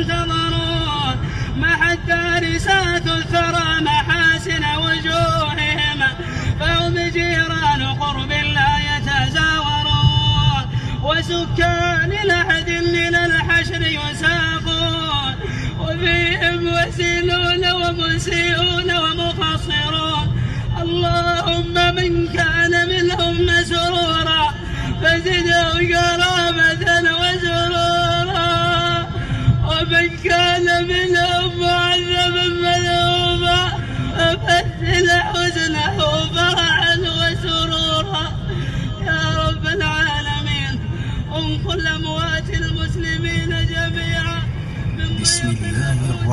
ينتظرون، محت دارسات الثرى محاسن وجوههم، فهم جيران قرب لا يتزاورون، وسكان لحد من الحشر يساقون، وفيهم وسيلون ومسيئون ومخصرون. اللهم من كان منهم مسرورا فزده كرامة وسرورا، ومن كان منهم معذبا مذموما فبدل حزنه فرحا وسرورا. يا رب العالمين انقل أموات المسلمين جميعا. بسم الله الرحمن